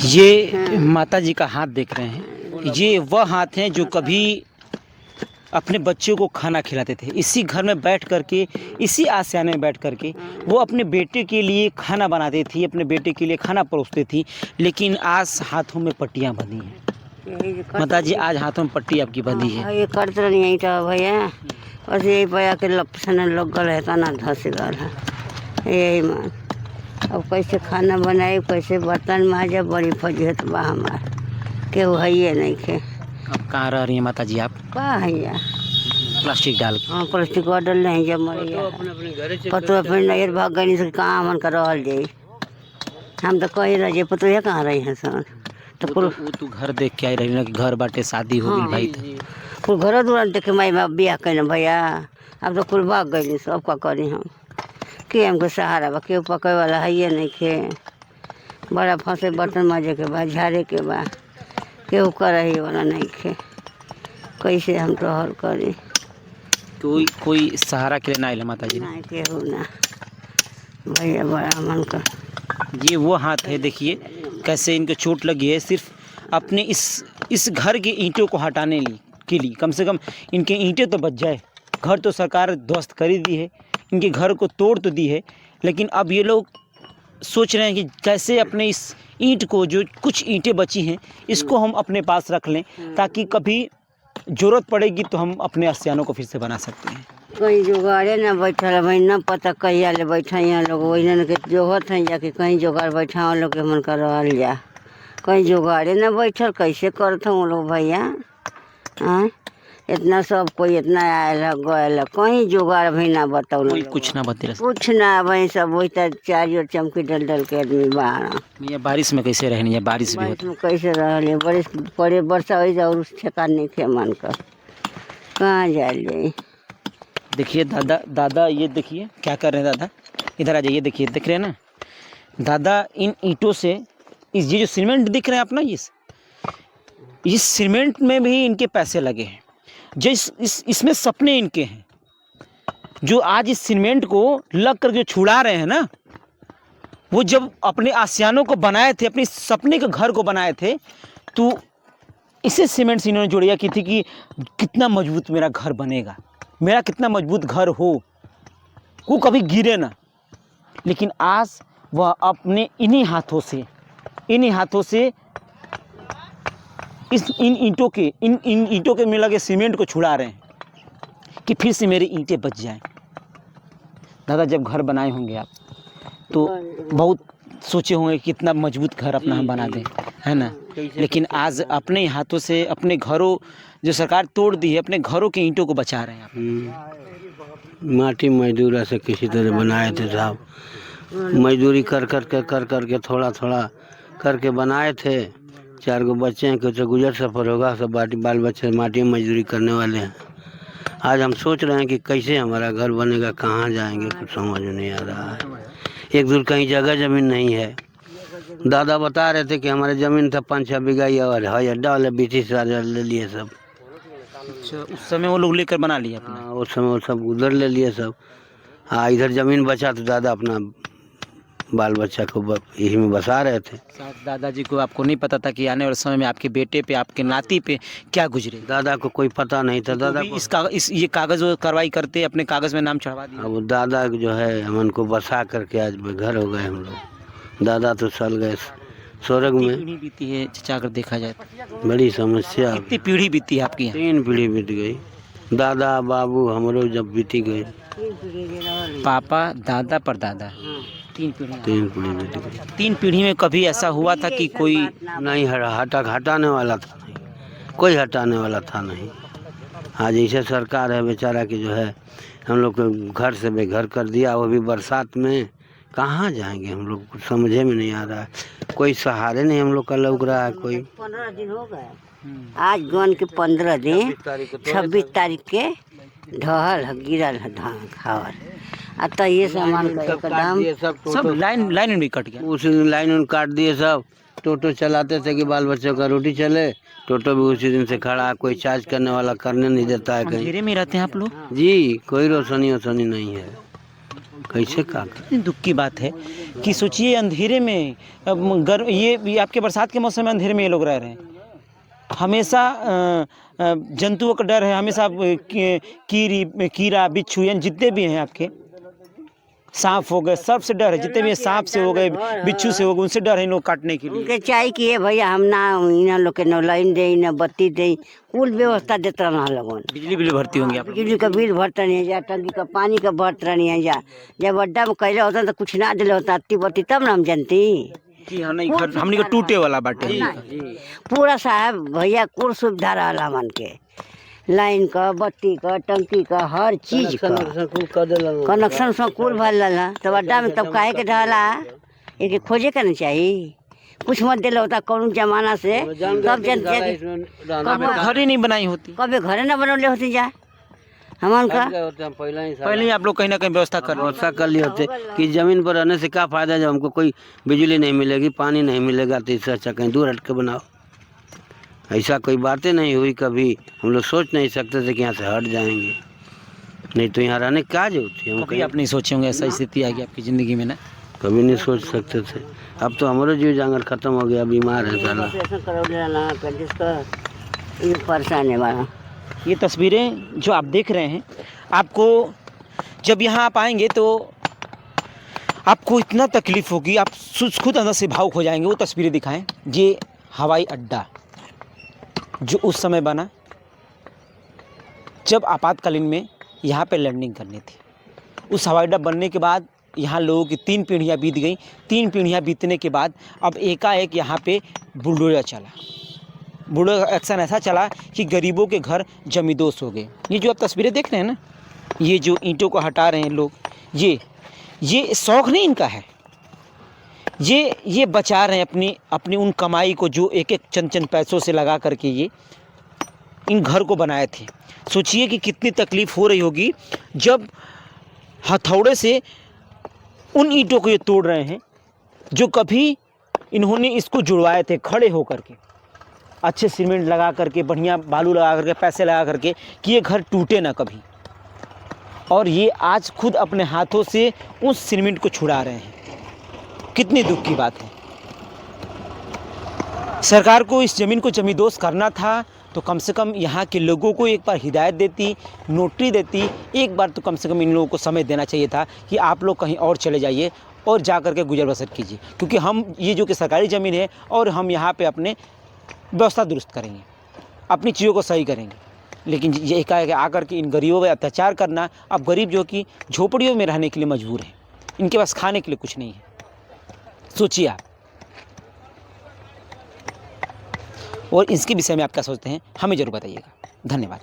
ये माता जी का हाथ देख रहे हैं। ये वह हाथ हैं जो कभी अपने बच्चों को खाना खिलाते थे। इसी घर में बैठ करके, इसी आशियाने में बैठ करके वो अपने बेटे के लिए खाना बनाती थी, अपने बेटे के लिए खाना परोसती थी। लेकिन आज हाथों में पट्टियाँ बंधी हैं। माता जी आज हाथों में पट्टी आपकी बंधी है। ये करत नहीं था भैया, बस यही पाया के लपसन लग गल है, तना धस गल है यही मान। अब कैसे खाना बनाए, कैसे बर्तन माजे, बड़ी फजीहत बा हमार, केहू है नहीं खे। अब कहाँ रह रही हैं माता जी आप? का हैया प्लास्टिक डाल के? हाँ प्लास्टिक डल नहीं जब मरिया पतो अपने नैर भाग गई से कहाँ मन कर रहल जाई। हम तो कही रह पतो ये कहाँ रही हैं सन तो कुल वो तू घर देख के आई रही ना कि घर बाटे शादी हो गई भाई तो कुल घर दुआर देखे माई बाप बियाह कैन भैया। अब तो कुल भाग गई सब का करी हम के हमको सहारा बा, केहू पके वाला है नहीं खे। बड़ा फंसे बर्तन माजे के बा, झाड़े के बा, केहू करही वाला नहीं खे। कैसे हम तो हल करी, कोई सहारा के लिए ना आइले माता जी? नहीं केहू ना भैया, बड़ा मन कर। ये वो हाथ है, देखिए कैसे इनको चोट लगी है। सिर्फ अपने इस घर के ईंटों को हटाने के लिए, कम से कम इनके ईंटें तो बच जाए। घर तो सरकार ध्वस्त कर ही दी है, इनके घर को तोड़ तो दी है, लेकिन अब ये लोग सोच रहे हैं कि कैसे अपने इस ईंट को, जो कुछ ईंटें बची हैं, इसको हम अपने पास रख लें ताकि कभी ज़रूरत पड़ेगी तो हम अपने आशियानों को फिर से बना सकते हैं। कहीं जुगाड़े ना बैठल भाई, न पता कहिया ले बैठा यहाँ लोग, वही के जोहत हैं जाके कहीं जुगाड़ बैठा लोग के मन कर रहल जा। कहीं जुगाड़े ना बैठल, कैसे करत हूँ लोग भैया? हाँ इतना सब कोई इतना आयल है गयल है, कहीं जुगाड़ भी ना बताओ, कुछ ना बतेला, कुछ ना भाई। सब वही तो चारी और चमकी डल डल के आदमी बाहर। भैया बारिश में कैसे रहनी है? बारिश भी में कैसे रह बारिश पड़े बरसा हो जाए और ठेकान नहीं खे मन कर, कहाँ जाए। देखिए दादा ये देखिए क्या कर रहे हैं दादा, इधर आ जाइए। देखिए देख रहे हैं ना दादा, इन ईंटों से ये जो सीमेंट दिख रहे हैं अपना, इस सीमेंट में भी इनके पैसे लगे हैं। जो इसमें सपने इनके हैं, जो आज इस सीमेंट को लग कर जो छुड़ा रहे हैं ना, वो जब अपने आशियानों को बनाए थे, अपने सपने के घर को बनाए थे, तो इसे सीमेंट से इन्होंने जोड़िया की थी कि कितना मजबूत मेरा घर बनेगा, मेरा कितना मजबूत घर हो, वो कभी गिरे ना। लेकिन आज वह अपने इन्हीं हाथों से इन ईंटों के में लगे सीमेंट को छुड़ा रहे हैं कि फिर से मेरी ईंटें बच जाएं। दादा जब घर बनाए होंगे आप तो बहुत सोचे होंगे कि कितना मजबूत घर अपना हम बना दें, है ना? लेकिन आज अपने हाथों से अपने घरों, जो सरकार तोड़ दी है, अपने घरों के ईंटों को बचा रहे हैं आप। माटी मजदूर से किसी तरह बनाए थे साहब, मजदूरी कर के थोड़ा करके बनाए थे। 4 गो बच्चे हैं, कुछ गुजर सफर होगा, सब बाल बच्चे माटी में मजदूरी करने वाले हैं। आज हम सोच रहे हैं कि कैसे हमारा घर बनेगा, कहाँ जाएंगे, कुछ समझ नहीं आ रहा है। एक दूर कहीं जगह ज़मीन नहीं है। दादा बता रहे थे कि हमारे ज़मीन था 5-6 बीघा और हवाई अड्डा वाले ब्रिटिश राजा ले लिए सब। उस समय वो लोग लेकर बना लिया अपना। उस समय वो सब उधर ले लिए सब। हाँ इधर ज़मीन बचा तो दादा अपना बाल बच्चा को यही में बसा रहे थे। दादाजी को आपको नहीं पता था कि आने वाले समय में आपके बेटे पे, आपके नाती पे क्या गुजरे? दादा को कोई पता नहीं था। दादा को ये कागज कार्रवाई करते अपने कागज में नाम चढ़वा दिया। अब दादा जो है हम को बसा करके आज घर हो गए हम लोग। दादा तो चल गए स्वर्ग में। पीढ़ी बीती है चाचा, अगर देखा जाए बड़ी समस्या। कितनी पीढ़ी बीती है आपकी? 3 पीढ़ी बीत गई। दादा बाबू हमरो जब बीती गई, पापा दादा परदादा, 3 पीढ़ी बीत गई। 3 पीढ़ी में कभी ऐसा हुआ था कि कोई नहीं हटाने वाला था? नहीं, कोई हटाने वाला था नहीं। आज ऐसे सरकार है बेचारा कि जो है हम लोग को घर से बेघर कर दिया, वो भी बरसात में। कहाँ जाएंगे हम लोग, कुछ समझे में नहीं आ रहा है। कोई सहारे नहीं हम लोग का लग रहा है। कोई 15 दिन हो गए आज गन के 15 दिन, 26 तारीख के ढहल गिरल है धान खावर। तो ये सामान सब लाइन भी कट गया। उसी दिन लाइन काट दिए सब। टोटो चलाते थे कि बाल बच्चों का रोटी चले, टोटो भी उसी दिन से खड़ा। कोई चार्ज करने वाला करने नहीं देता है। कहीं अंधेरे में रहते हैं आप लोग? जी, कोई रोशनी नहीं है। कैसे का करें? इतनी दुख की बात है कि सोचिए अंधेरे में ये आपके बरसात के मौसम में अंधेरे में ये लोग रह रहे हैं। हमेशा जंतुओं का डर है, हमेशा कीड़ा बिच्छू यानी जितने भी हैं आपके सांप हो गए, सबसे डर है। जितने भी सांप से हो गए, बिच्छू से हो गए, उनसे डर है इन लोग काटने के लिए। उनके चाय किए भैया हम ना इन लोग के न लाइन दे न बत्ती दे, कुल व्यवस्था देते रहा लोगन। बिजली बिल भरती होंगी आप लोग? बिजली का बिल भरता नहीं है जा, टंकी का पानी का भरता नहीं है जा। जब अड्डा में कैले होता तो कुछ ना दिले होता अत्ती बत्ती, तब ना हम जानती कि हाँ नहीं घर हमने का टूटे वाला बाटे। पूरा साहब भैया कुल सुविधा रहा मन के, लाइन का, बत्ती का, टंकी का, हर चीज का कनेक्शन सब कुल भर ला। तब अड्डा में तब काहे के ढला एक खोजे का नहीं चाहिए, कुछ मत दिल होता कौन जमाना से तब घर ही नहीं बनाई होती, कभी घरे न बनौले होती जा हमन का। पहले ही आप लोग कहीं ना कहीं व्यवस्था कर व्यवस्था कर लिए होते कि ज़मीन पर रहने से क्या फ़ायदा जब हमको कोई बिजली नहीं मिलेगी, पानी नहीं मिलेगा, तो इससे अच्छा कहीं दूर हट के बनाओ। ऐसा कोई बातें नहीं हुई कभी, हम लोग सोच नहीं सकते थे कि यहाँ से हट जाएंगे, नहीं तो यहाँ रहने क्या जरूरत थी। हम कभी आप नहीं सोचे होंगे ऐसा स्थिति आ गई आपकी ज़िंदगी में ना? कभी नहीं सोच सकते थे। अब तो हमारा जीव जांगर खत्म हो गया, बीमार है साला। परेशान है वाला। ये तस्वीरें जो आप देख रहे हैं, आपको जब यहाँ आप आएंगे तो आपको इतना तकलीफ़ होगी, आप खुद अंदर से भावुक हो जाएंगे। वो तस्वीरें दिखाएं, ये हवाई अड्डा जो उस समय बना जब आपातकालीन में यहाँ पे लैंडिंग करनी थी। उस हवाई अड्डा बनने के बाद यहाँ लोगों की 3 पीढ़ियाँ बीत गई। 3 पीढ़ियाँ बीतने के बाद अब एकाएक यहाँ पे बुलडोजर चला। बुलडोजर एक्शन ऐसा चला कि गरीबों के घर जमींदोज हो गए। ये जो आप तस्वीरें देख रहे हैं ना, ये जो ईंटों को हटा रहे हैं लोग, ये शौक़ नहीं इनका है, ये बचा रहे हैं अपनी उन कमाई को जो एक एक चंद पैसों से लगा करके ये इन घर को बनाए थे। सोचिए कि कितनी तकलीफ़ हो रही होगी जब हथौड़े से उन ईंटों को ये तोड़ रहे हैं जो कभी इन्होंने इसको जुड़वाए थे खड़े होकर के, अच्छे सीमेंट लगा करके, बढ़िया बालू लगा करके, पैसे लगा करके कि ये घर टूटे ना कभी। और ये आज खुद अपने हाथों से उस सीमेंट को छुड़ा रहे हैं। कितनी दुख की बात है। सरकार को इस ज़मीन को जमींदोज करना था तो कम से कम यहाँ के लोगों को एक बार हिदायत देती, नोटिस देती, एक बार तो कम से कम इन लोगों को समय देना चाहिए था कि आप लोग कहीं और चले जाइए और जा कर के गुजर बसर कीजिए, क्योंकि हम ये जो कि सरकारी ज़मीन है और हम यहाँ पे अपने व्यवस्था दुरुस्त करेंगे, अपनी चीज़ों को सही करेंगे। लेकिन ये एकाएक आकर के इन गरीबों पर अत्याचार करना, अब गरीब जो कि झोपड़ियों में रहने के लिए मजबूर हैं, इनके पास खाने के लिए कुछ नहीं है। सोचिए आप, और इसके विषय में आप क्या सोचते हैं हमें ज़रूर बताइएगा। धन्यवाद।